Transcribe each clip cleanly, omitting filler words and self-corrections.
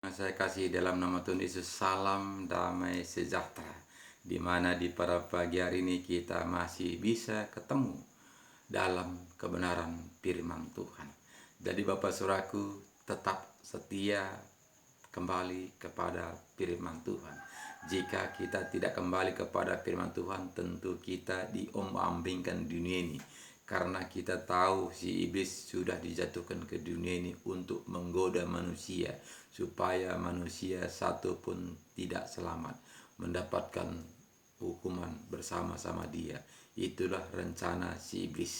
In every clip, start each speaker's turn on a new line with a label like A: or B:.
A: Saya kasih dalam nama Tuhan Yesus, salam damai sejahtera. Di mana di pada pagi hari ini kita masih bisa ketemu dalam kebenaran firman Tuhan. Jadi Bapak Saudaraku, tetap setia kembali kepada firman Tuhan. Jika kita tidak kembali kepada firman Tuhan, tentu kita diombang-ambingkan dunia ini. Karena kita tahu si iblis sudah dijatuhkan ke dunia ini untuk menggoda manusia, supaya manusia satu pun tidak selamat, mendapatkan hukuman bersama-sama dia. Itulah rencana si iblis,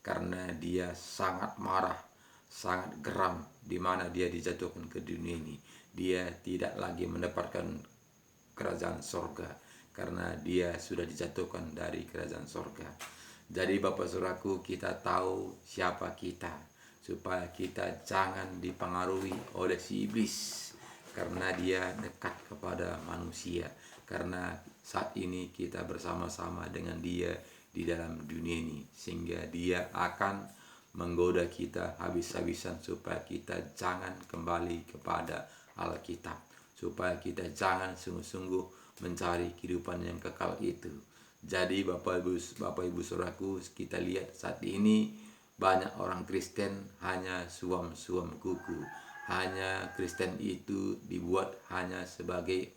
A: karena dia sangat marah, sangat geram di mana dia dijatuhkan ke dunia ini. Dia tidak lagi mendapatkan kerajaan sorga, karena dia sudah dijatuhkan dari kerajaan sorga. Jadi Bapak Saudaraku, kita tahu siapa kita, supaya kita jangan dipengaruhi oleh si iblis, karena dia dekat kepada manusia. Karena saat ini kita bersama-sama dengan dia di dalam dunia ini, sehingga dia akan menggoda kita habis-habisan supaya kita jangan kembali kepada Alkitab, supaya kita jangan sungguh-sungguh mencari kehidupan yang kekal itu. Jadi Bapak Ibu Saudaraku, kita lihat saat ini banyak orang Kristen hanya suam-suam kuku. Hanya Kristen itu dibuat hanya sebagai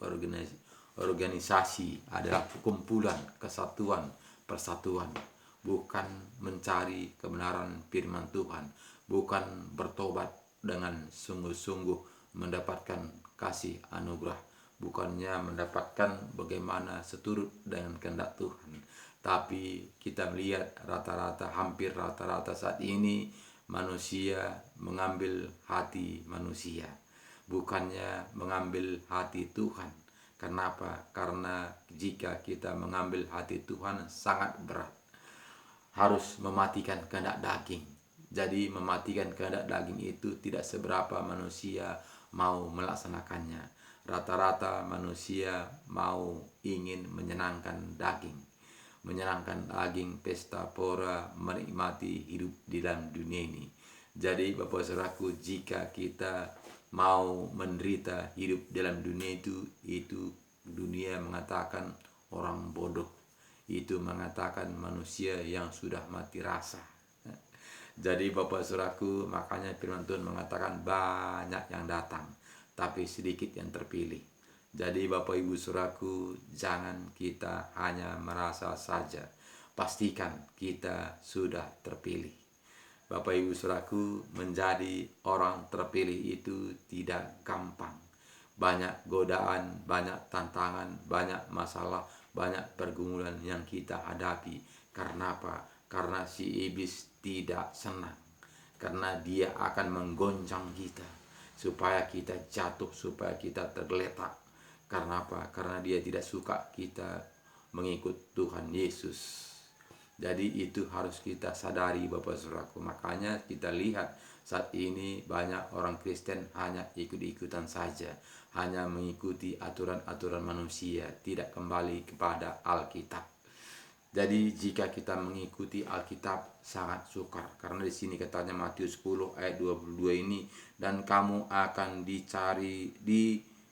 A: organisasi, adalah kumpulan, kesatuan, persatuan. Bukan mencari kebenaran firman Tuhan, bukan bertobat dengan sungguh-sungguh mendapatkan kasih anugerah, bukannya mendapatkan bagaimana seturut dengan kehendak Tuhan. Tapi kita melihat hampir rata-rata saat ini manusia mengambil hati manusia, bukannya mengambil hati Tuhan. Kenapa? Karena jika kita mengambil hati Tuhan sangat berat, harus mematikan kehendak daging. Jadi mematikan kehendak daging itu tidak seberapa manusia mau melaksanakannya. Rata-rata manusia ingin menyenangkan daging, pesta pora, menikmati hidup di dalam dunia ini. Jadi Bapak Saudaraku, jika kita mau menderita hidup dalam dunia itu dunia mengatakan orang bodoh, itu mengatakan manusia yang sudah mati rasa. Jadi Bapak Saudaraku, makanya firman Tuhan mengatakan banyak yang datang, tapi sedikit yang terpilih. Jadi Bapak Ibu Saudaraku, jangan kita hanya merasa saja, pastikan kita sudah terpilih. Bapak Ibu Saudaraku, menjadi orang terpilih itu tidak gampang. Banyak godaan, banyak tantangan, banyak masalah, banyak pergumulan yang kita hadapi. Karena apa? Karena si iblis tidak senang, karena dia akan menggoncang kita supaya kita jatuh, supaya kita tergeletak. Karena apa? Karena dia tidak suka kita mengikut Tuhan Yesus. Jadi itu harus kita sadari Bapak Saudaraku. Makanya kita lihat saat ini banyak orang Kristen hanya ikut-ikutan saja, hanya mengikuti aturan-aturan manusia, tidak kembali kepada Alkitab. Jadi jika kita mengikuti Alkitab sangat sukar, karena di sini katanya Matius 10 ayat 22 ini, dan kamu akan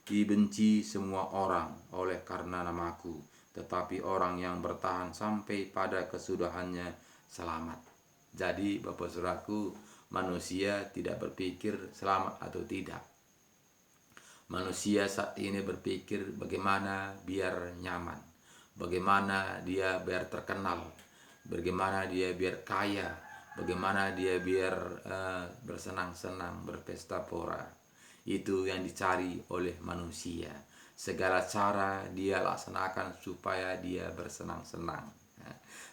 A: dibenci semua orang oleh karena namaku, tetapi orang yang bertahan sampai pada kesudahannya selamat. Jadi Bapak Saudaraku, manusia tidak berpikir selamat atau tidak. Manusia saat ini berpikir bagaimana biar nyaman, bagaimana dia biar terkenal, bagaimana dia biar kaya, bagaimana dia biar bersenang-senang, berpesta pora. Itu yang dicari oleh manusia. Segala cara dia laksanakan supaya dia bersenang-senang.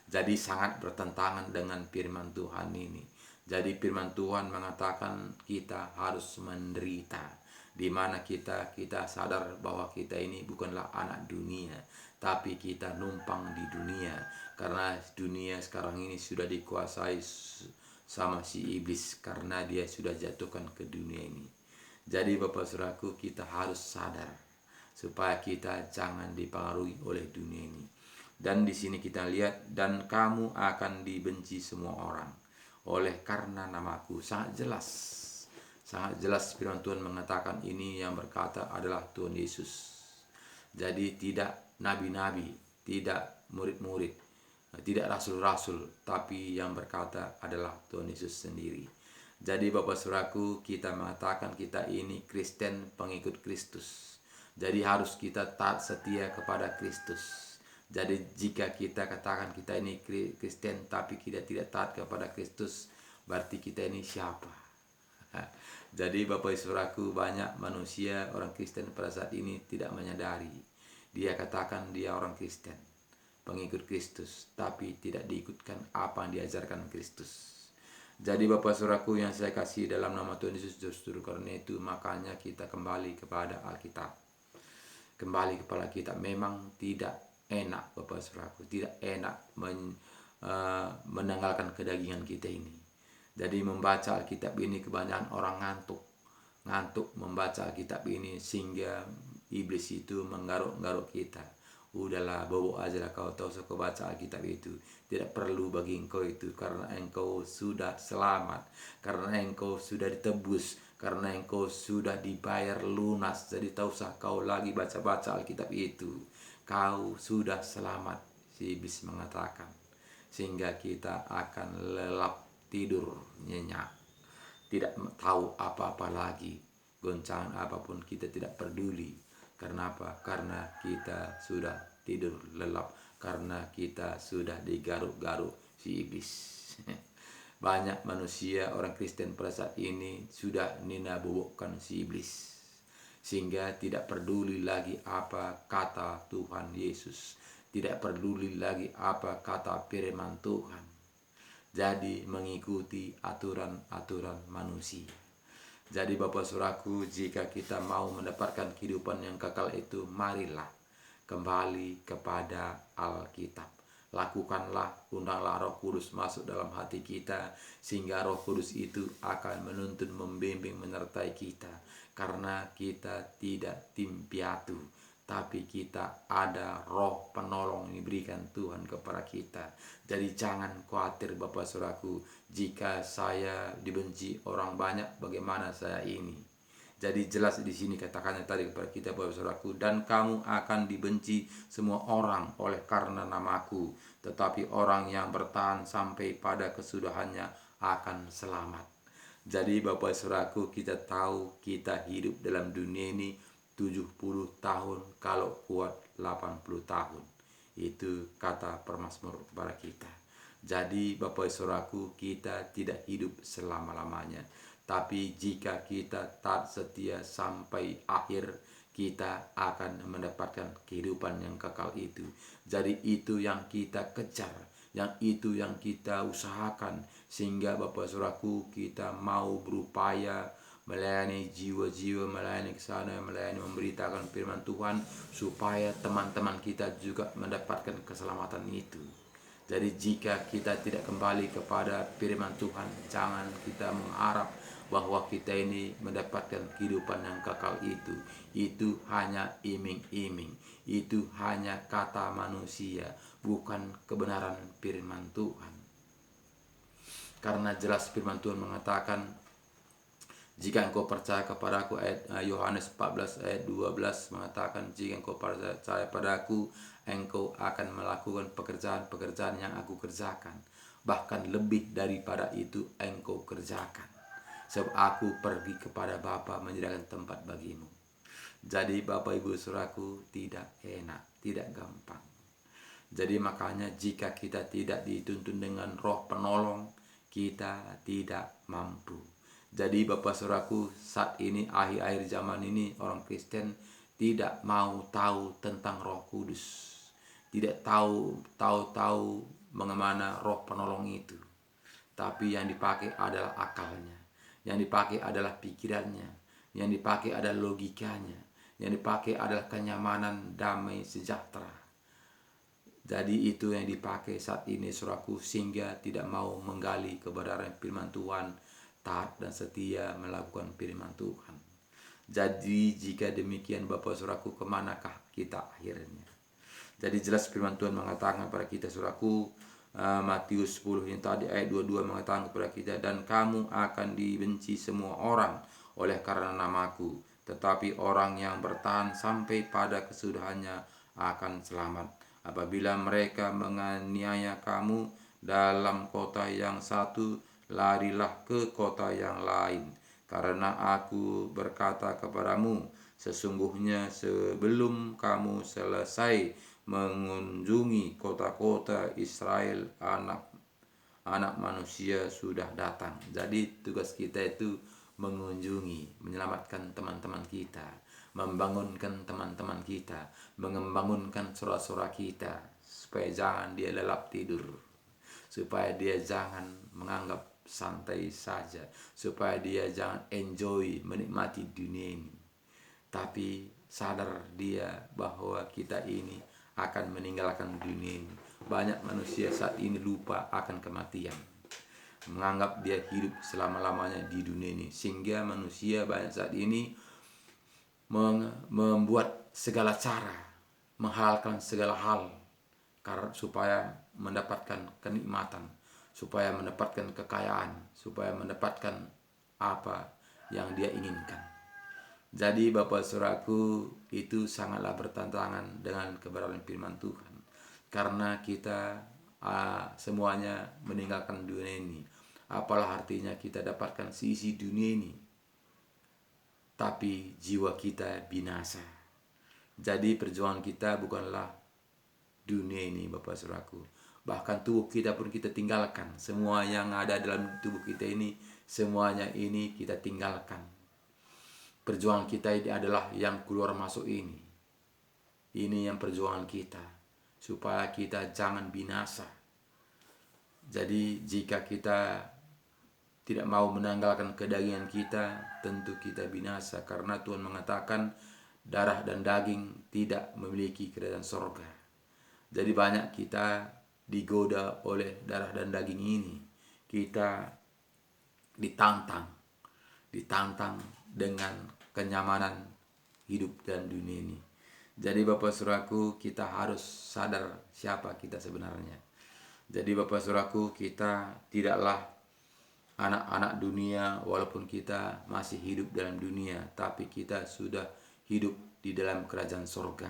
A: Jadi sangat bertentangan dengan firman Tuhan ini. Jadi firman Tuhan mengatakan kita harus menderita, di mana kita sadar bahwa kita ini bukanlah anak dunia, tapi kita numpang di dunia. Karena dunia sekarang ini sudah dikuasai sama si iblis, karena dia sudah jatuhkan ke dunia ini. Jadi Bapak Saudaraku, kita harus sadar supaya kita jangan dipengaruhi oleh dunia ini. Dan di sini kita lihat, dan kamu akan dibenci semua orang oleh karena namaku. Sangat jelas. Sangat jelas firman Tuhan mengatakan ini yang berkata adalah Tuhan Yesus. Jadi tidak nabi-nabi, tidak murid-murid, tidak rasul-rasul, tapi yang berkata adalah Tuhan Yesus sendiri. Jadi Bapak Saudaraku, kita mengatakan kita ini Kristen, pengikut Kristus. Jadi harus kita taat setia kepada Kristus. Jadi jika kita katakan kita ini Kristen tapi kita tidak taat kepada Kristus, berarti kita ini siapa? Jadi Bapak Saudaraku, banyak manusia orang Kristen pada saat ini tidak menyadari. Dia katakan dia orang Kristen, pengikut Kristus, tapi tidak diikutkan apa yang diajarkan Kristus. Jadi Bapak Saudaraku yang saya kasih dalam nama Tuhan Yesus, justru karena itu makanya kita kembali kepada Alkitab. Kembali kepada kita. Memang tidak enak Bapak Saudaraku, tidak enak menanggalkan kedagingan kita ini. Jadi membaca Alkitab ini kebanyakan orang ngantuk membaca Alkitab ini sehingga iblis itu menggaruk-garuk kita. Udahlah, bobo aja lah, kau tahu kau baca Alkitab itu. Tidak perlu bagi engkau itu, karena engkau sudah selamat, karena engkau sudah ditebus, karena engkau sudah dibayar lunas. Jadi tak usah kau lagi baca-baca Alkitab itu. Kau sudah selamat, si iblis mengatakan. Sehingga kita akan lelap tidur nyenyak, tidak tahu apa-apa lagi, goncangan apapun kita tidak peduli. Karena apa? Karena kita sudah tidur lelap, karena kita sudah digaruk-garuk si iblis. Banyak manusia orang Kristen pada saat ini sudah nina bobokkan si iblis, sehingga tidak peduli lagi apa kata Tuhan Yesus, tidak peduli lagi apa kata firman Tuhan. Jadi mengikuti aturan-aturan manusia. Jadi Bapak Saudaraku, jika kita mau mendapatkan kehidupan yang kekal itu, marilah kembali kepada Alkitab. Lakukanlah, undanglah Roh Kudus masuk dalam hati kita, sehingga Roh Kudus itu akan menuntun, membimbing, menyertai kita. Karena kita tidak tim piatu, tapi kita ada roh penolong yang diberikan Tuhan kepada kita. Jadi jangan khawatir Bapak Saudaraku, jika saya dibenci orang banyak, bagaimana saya ini? Jadi jelas di sini katakannya tadi kepada kita Bapak Saudaraku, dan kamu akan dibenci semua orang oleh karena namaku, tetapi orang yang bertahan sampai pada kesudahannya akan selamat. Jadi Bapak Saudaraku, kita tahu kita hidup dalam dunia ini 70 tahun, kalau kuat 80 tahun. Itu kata permazmur kepada kita. Jadi Bapak Saudaraku, kita tidak hidup selama-lamanya. Tapi jika kita taat setia sampai akhir, kita akan mendapatkan kehidupan yang kekal itu. Jadi itu yang kita kejar, yang itu yang kita usahakan. Sehingga Bapak Saudaraku, kita mau berupaya melayani jiwa-jiwa, melayani ke sana, melayani memberitakan firman Tuhan, supaya teman-teman kita juga mendapatkan keselamatan itu. Jadi jika kita tidak kembali kepada firman Tuhan, jangan kita mengharap bahwa kita ini mendapatkan kehidupan yang kekal itu. Itu hanya iming-iming, itu hanya kata manusia, bukan kebenaran firman Tuhan. Karena jelas firman Tuhan mengatakan, jika engkau percaya kepadaku, ayat Yohanes 14 ayat 12 mengatakan, jika engkau percaya padaku, engkau akan melakukan pekerjaan-pekerjaan yang aku kerjakan, bahkan lebih daripada itu engkau kerjakan, sebab aku pergi kepada Bapa menyediakan tempat bagimu. Jadi Bapak Ibu Saudaraku, tidak enak, tidak gampang. Jadi makanya jika kita tidak dituntun dengan roh penolong, kita tidak mampu. Jadi Bapak Saudaraku, saat ini akhir-akhir zaman ini orang Kristen tidak mau tahu tentang Roh Kudus. Tidak tahu bagaimana roh penolong itu. Tapi yang dipakai adalah akalnya, yang dipakai adalah pikirannya, yang dipakai adalah logikanya, yang dipakai adalah kenyamanan, damai, sejahtera. Jadi itu yang dipakai saat ini Saudaraku, sehingga tidak mau menggali kebenaran firman Tuhan, taat dan setia melakukan firman Tuhan. Jadi jika demikian Bapak Saudaraku, kemanakah kita akhirnya? Jadi jelas firman Tuhan mengatakan kepada kita Saudaraku, Matius 10 yang tadi ayat 22 mengatakan kepada kita, dan kamu akan dibenci semua orang oleh karena namaku, tetapi orang yang bertahan sampai pada kesudahannya akan selamat. Apabila mereka menganiaya kamu dalam kota yang satu, larilah ke kota yang lain. Karena aku berkata kepadamu, sesungguhnya sebelum kamu selesai mengunjungi kota-kota Israel, anak manusia sudah datang. Jadi tugas kita itu mengunjungi, menyelamatkan teman-teman kita, membangunkan teman-teman kita, membangunkan saudara-saudara kita, supaya jangan dia lelap tidur, supaya dia jangan menganggap santai saja, supaya dia jangan enjoy menikmati dunia ini, tapi sadar dia bahwa kita ini akan meninggalkan dunia ini. Banyak manusia saat ini lupa akan kematian, menganggap dia hidup selama-lamanya di dunia ini, sehingga manusia banyak saat ini membuat segala cara, menghalalkan segala hal karena supaya mendapatkan kenikmatan, supaya mendapatkan kekayaan, supaya mendapatkan apa yang dia inginkan. Jadi Bapak Saudaraku, itu sangatlah bertentangan dengan kebenaran firman Tuhan. Karena kita semuanya meninggalkan dunia ini. Apalah artinya kita dapatkan sisi dunia ini, tapi jiwa kita binasa. Jadi perjuangan kita bukanlah dunia ini Bapak Saudaraku. Bahkan tubuh kita pun kita tinggalkan. Semua yang ada dalam tubuh kita ini, semuanya ini kita tinggalkan. Perjuangan kita ini adalah yang keluar masuk ini. Ini yang perjuangan kita, supaya kita jangan binasa. Jadi jika kita tidak mau menanggalkan kedagingan kita, tentu kita binasa. Karena Tuhan mengatakan darah dan daging tidak memiliki kerajaan sorga. Jadi banyak kita digoda oleh darah dan daging ini. Kita ditantang dengan kenyamanan hidup dan dunia ini. Jadi Bapak Saudaraku, kita harus sadar siapa kita sebenarnya. Jadi Bapak Saudaraku, kita tidaklah anak-anak dunia walaupun kita masih hidup dalam dunia, tapi kita sudah hidup di dalam kerajaan sorga.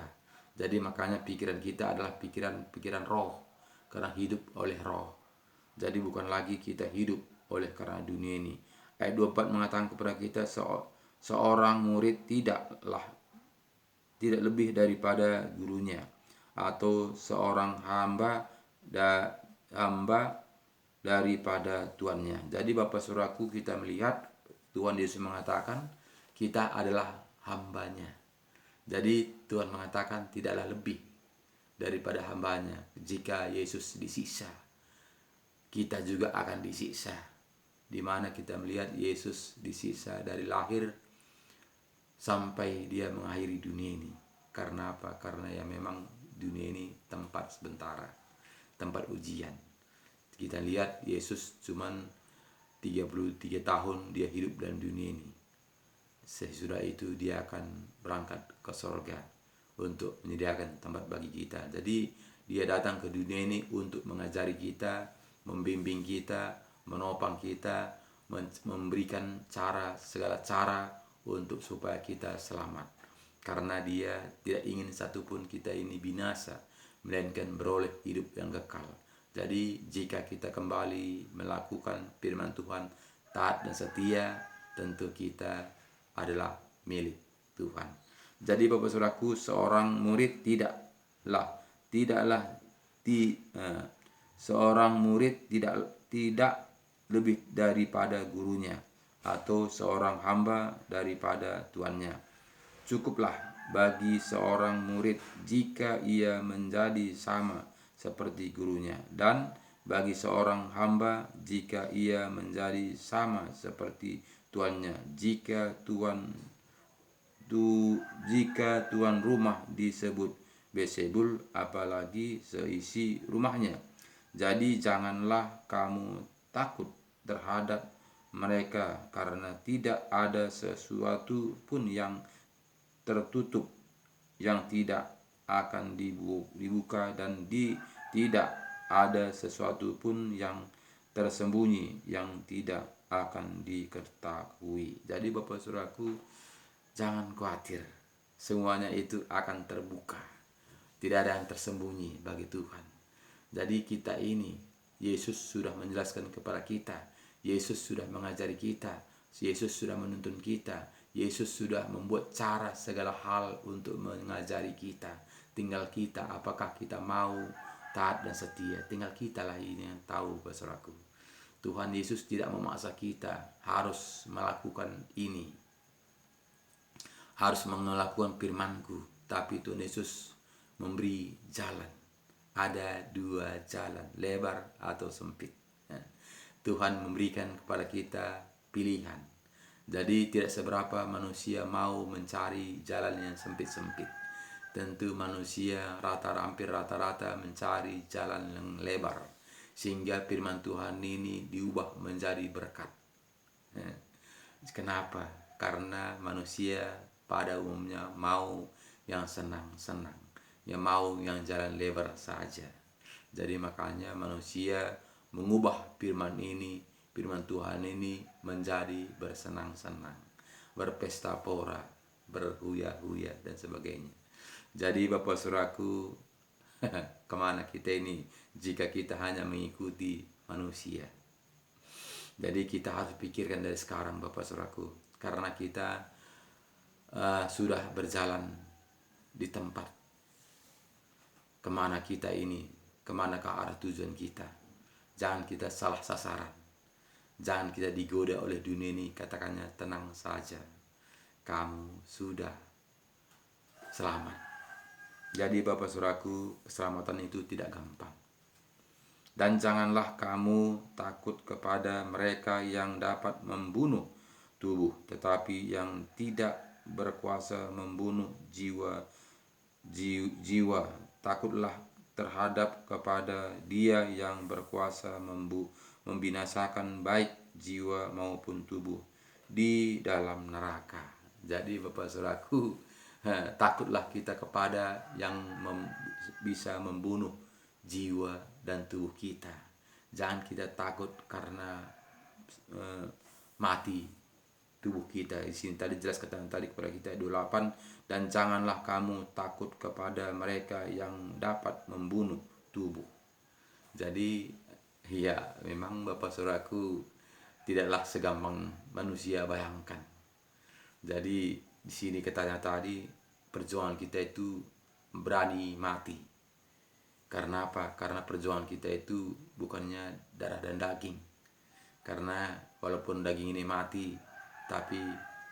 A: Jadi makanya pikiran kita adalah pikiran roh, karena hidup oleh roh. Jadi bukan lagi kita hidup oleh karena dunia ini. Ayat 24 mengatakan kepada kita, seorang murid tidak lebih daripada gurunya, atau seorang hamba daripada tuannya. Jadi Bapak Saudaraku, kita melihat Tuhan Yesus mengatakan kita adalah hambanya. Jadi Tuhan mengatakan tidaklah lebih daripada hambanya. Jika Yesus disiksa, kita juga akan disiksa. Di mana kita melihat Yesus disiksa dari lahir sampai dia mengakhiri dunia ini. Karena apa? Karena ya memang dunia ini tempat sementara, tempat ujian. Kita lihat Yesus cuman 33 tahun dia hidup dalam dunia ini. Sesudah itu dia akan berangkat ke surga untuk menyediakan tempat bagi kita. Jadi dia datang ke dunia ini untuk mengajari kita, membimbing kita, menopang kita, memberikan segala cara untuk supaya kita selamat. Karena dia tidak ingin satupun kita ini binasa, melainkan beroleh hidup yang kekal. Jadi jika kita kembali melakukan firman Tuhan, taat dan setia, tentu kita adalah milik Tuhan. Jadi Bapak Saudaraku, seorang murid seorang murid tidak lebih daripada gurunya, atau seorang hamba daripada tuannya. Cukuplah bagi seorang murid jika ia menjadi sama seperti gurunya, dan bagi seorang hamba jika ia menjadi sama seperti tuannya. Jika tuan rumah disebut Beelzebul, apalagi seisi rumahnya. Jadi janganlah kamu takut terhadap mereka, karena tidak ada sesuatu pun yang tertutup yang tidak akan dibuka, dan tidak ada sesuatu pun yang tersembunyi yang tidak akan diketahui. Jadi Bapak Saudaraku, jangan khawatir, semuanya itu akan terbuka. Tidak ada yang tersembunyi bagi Tuhan. Jadi kita ini, Yesus sudah menjelaskan kepada kita, Yesus sudah mengajari kita, Yesus sudah menuntun kita, Yesus sudah membuat cara segala hal untuk mengajari kita. Tinggal kita, apakah kita mau taat dan setia. Tinggal kita lah ini yang tahu, saudaraku. Tuhan Yesus tidak memaksa kita harus melakukan ini, harus melakukan firman-Ku, tapi Tuhan Yesus memberi jalan. Ada dua jalan, lebar atau sempit. Tuhan memberikan kepada kita pilihan. Jadi tidak seberapa manusia mau mencari jalan yang sempit-sempit. Tentu manusia hampir rata-rata mencari jalan yang lebar, sehingga firman Tuhan ini diubah menjadi berkat. Kenapa? Karena manusia pada umumnya mau yang senang-senang, ya mau yang jalan lebar saja. Jadi makanya manusia mengubah firman Tuhan ini menjadi bersenang-senang, berpesta pora, berhuya-huya dan sebagainya. Jadi Bapak Saudaraku, kemana kita ini jika kita hanya mengikuti manusia? Jadi kita harus pikirkan dari sekarang Bapak Saudaraku, karena kita sudah berjalan di tempat kemana kita ini, kemanakah arah tujuan kita. Jangan kita salah sasaran, jangan kita digoda oleh dunia ini. Katakannya, tenang saja, kamu sudah selamat. Jadi Bapak Saudaraku, keselamatan itu tidak gampang. Dan janganlah kamu takut kepada mereka yang dapat membunuh tubuh, tetapi yang tidak berkuasa membunuh jiwa. Takutlah terhadap kepada Dia yang berkuasa membinasakan baik jiwa maupun tubuh di dalam neraka. Jadi Bapak Saudaraku, takutlah kita kepada yang bisa membunuh jiwa dan tubuh kita. Jangan kita takut karena mati tubuh kita. Di sini tadi jelas katakan tadi kepada kita 28, dan janganlah kamu takut kepada mereka yang dapat membunuh tubuh. Jadi ya memang Bapak Saudaraku, tidaklah segampang manusia bayangkan. Jadi di sini katanya tadi, perjuangan kita itu berani mati. Karena apa? Karena perjuangan kita itu bukannya darah dan daging. Karena walaupun daging ini mati, tapi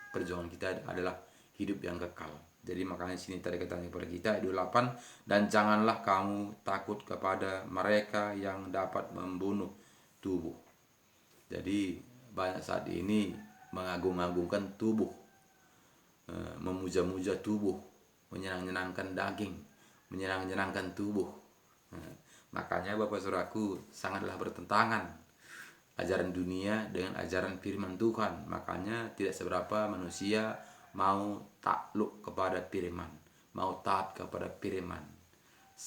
A: perjuangan kita adalah hidup yang kekal. Jadi makanya sini tadi katanya kepada kita 28, dan janganlah kamu takut kepada mereka yang dapat membunuh tubuh. Jadi banyak saat ini mengagung-agungkan tubuh, memuja-muja tubuh, menyenang-nyenangkan daging, menyenang-nyenangkan tubuh. Makanya Bapak Saudaraku, sangatlah bertentangan ajaran dunia dengan ajaran firman Tuhan. Makanya tidak seberapa manusia mau takluk kepada firman, mau taat kepada firman,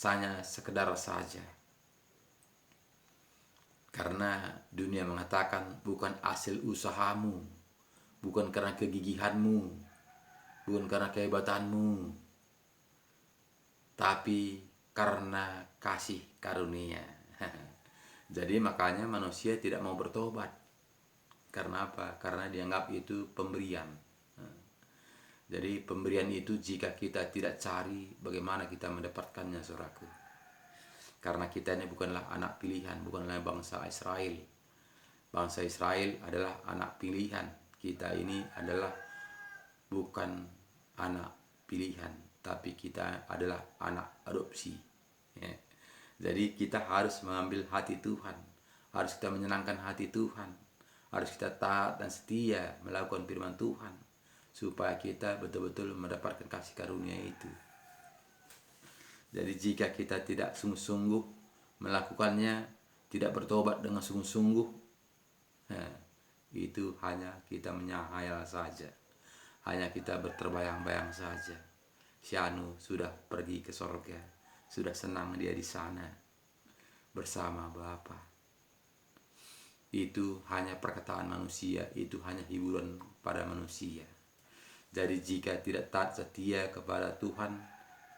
A: hanya sekedar saja. Karena dunia mengatakan bukan hasil usahamu, bukan karena kegigihanmu, bukan karena kehebatanmu, tapi karena kasih karunia. Jadi makanya manusia tidak mau bertobat. Karena apa? Karena dianggap itu pemberian. Jadi pemberian itu jika kita tidak cari, bagaimana kita mendapatkannya, saudaraku? Karena kita ini bukanlah anak pilihan, bukanlah bangsa Israel. Bangsa Israel adalah anak pilihan. Kita ini adalah bukan anak pilihan, tapi kita adalah anak adopsi. Ya. Jadi kita harus mengambil hati Tuhan, harus kita menyenangkan hati Tuhan, harus kita taat dan setia melakukan firman Tuhan, supaya kita betul-betul mendapatkan kasih karunia itu. Jadi jika kita tidak sungguh-sungguh melakukannya, tidak bertobat dengan sungguh-sungguh, itu hanya kita menyahayal saja, hanya kita berterbayang-bayang saja. Si anu sudah pergi ke sorga, sudah senang dia di sana. bersama Bapa. Itu hanya perkataan manusia, itu hanya hiburan pada manusia. Jadi jika tidak taat setia kepada Tuhan,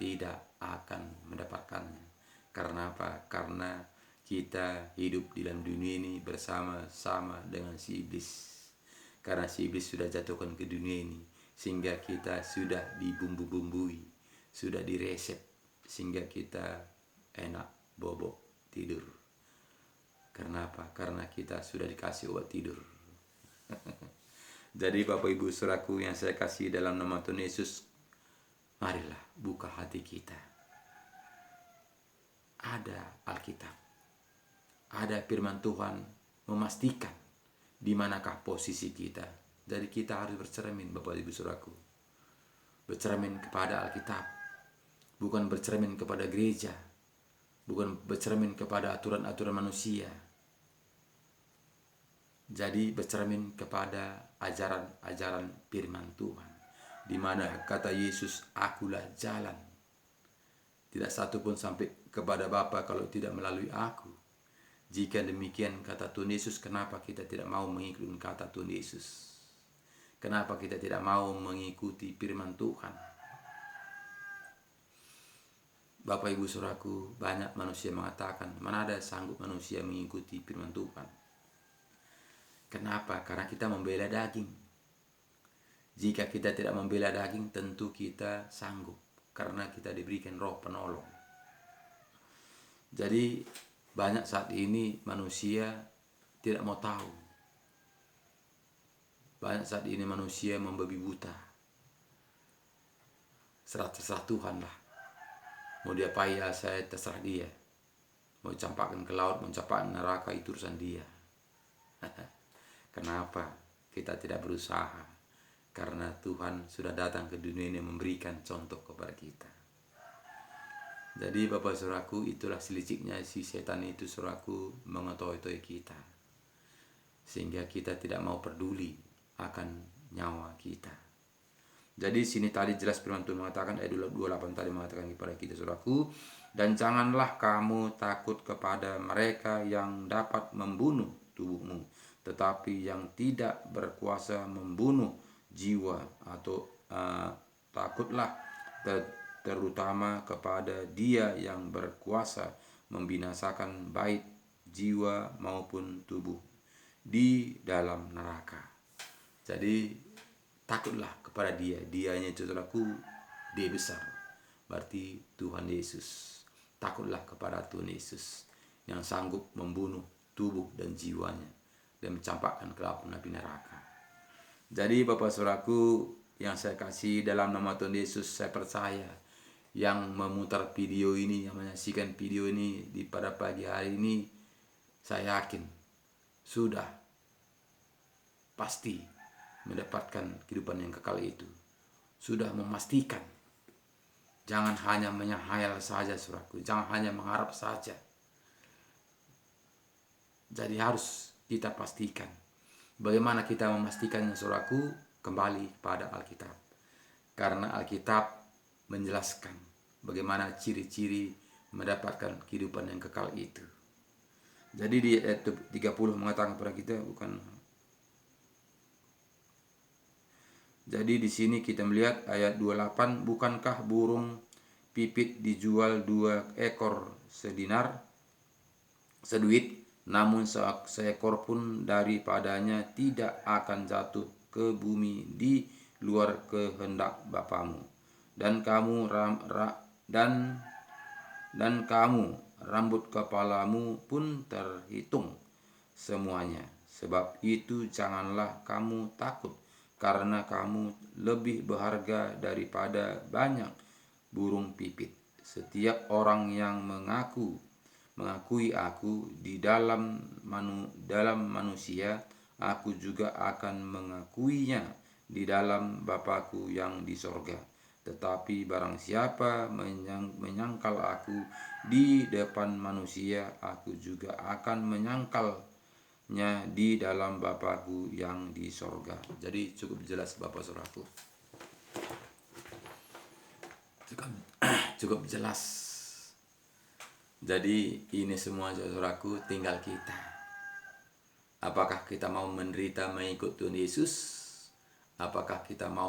A: tidak akan mendapatkannya. Karena apa? Karena kita hidup di dalam dunia ini bersama-sama dengan si iblis. Karena si iblis sudah jatuhkan ke dunia ini, sehingga kita sudah dibumbu-bumbui, sudah diresep, sehingga kita enak bobok tidur. Karena apa? Karena kita sudah dikasih obat tidur. Jadi Bapak Ibu Saudaraku yang saya kasih dalam nama Tuhan Yesus, marilah buka hati kita. Ada Alkitab, ada firman Tuhan memastikan di manakah posisi kita. Jadi kita harus bercermin Bapak Ibu Saudaraku. Bercermin kepada Alkitab, bukan bercermin kepada gereja, bukan bercermin kepada aturan-aturan manusia. Jadi bercermin kepada ajaran-ajaran firman Tuhan, di mana kata Yesus, akulah jalan. Tidak satu pun sampai kepada Bapa kalau tidak melalui aku. Jika demikian kata Tuhan Yesus, kenapa kita tidak mau mengikuti kata Tuhan Yesus? Kenapa kita tidak mau mengikuti firman Tuhan? Bapak Ibu Saudaraku, banyak manusia mengatakan, mana ada sanggup manusia mengikuti firman Tuhan? Kenapa? Karena kita membela daging. Jika kita tidak membela daging, tentu kita sanggup, karena kita diberikan roh penolong. Jadi banyak saat ini manusia tidak mau tahu. Banyak saat ini manusia membabi buta. Serah Tuhan lah. Mau diapai ya saya, terserah dia. Mau campakkan ke laut, mau campakkan neraka, itu urusan dia. Kenapa kita tidak berusaha? Karena Tuhan sudah datang ke dunia ini memberikan contoh kepada kita. Jadi Bapak Saudaraku, itulah seliciknya si setan itu, Saudaraku, mengotoy-otoy kita, sehingga kita tidak mau peduli akan nyawa kita. Jadi sini tadi jelas firman Tuhan mengatakan, ayat 28 tadi mengatakan kepada kita, Saudaraku, dan janganlah kamu takut kepada mereka yang dapat membunuh tubuhmu, tetapi yang tidak berkuasa membunuh jiwa, atau takutlah terutama kepada Dia yang berkuasa membinasakan baik jiwa maupun tubuh di dalam neraka. Jadi takutlah kepada Dia. Dianya itu, Saudaraku, Dia besar, berarti Tuhan Yesus. Takutlah kepada Tuhan Yesus yang sanggup membunuh tubuh dan jiwanya dan mencampakkan ke dalam api neraka. Jadi Bapak Saudaraku yang saya kasih dalam nama Tuhan Yesus, saya percaya yang memutar video ini, yang menyaksikan video ini pada pagi hari ini, saya yakin sudah pasti mendapatkan kehidupan yang kekal itu. Sudah memastikan. Jangan hanya menyahayal saja, Saudaraku. Jangan hanya mengharap saja. Jadi harus kita pastikan. Bagaimana kita memastikannya, Saudaraku? Kembali pada Alkitab. Karena Alkitab menjelaskan bagaimana ciri-ciri mendapatkan kehidupan yang kekal itu. Jadi di ayat 30 mengatakan kepada kita, Jadi di sini kita melihat ayat 28, bukankah burung pipit dijual 2 ekor seduit, namun seekor pun daripadanya tidak akan jatuh ke bumi di luar kehendak Bapamu. Dan kamu rambut kepalamu pun terhitung semuanya. Sebab itu janganlah kamu takut, karena kamu lebih berharga daripada banyak burung pipit. Setiap orang yang mengakui aku di dalam manusia, aku juga akan mengakuinya di dalam Bapa-Ku yang di sorga. Tetapi barang siapa menyangkal aku di depan manusia, aku juga akan menyangkalnya di dalam Bapa-Ku yang di sorga. Jadi cukup jelas Bapak Saudaraku. Cukup jelas Jadi ini semua saudaraku tinggal kita. Apakah kita mau menderita mengikut Tuhan Yesus? Apakah kita mau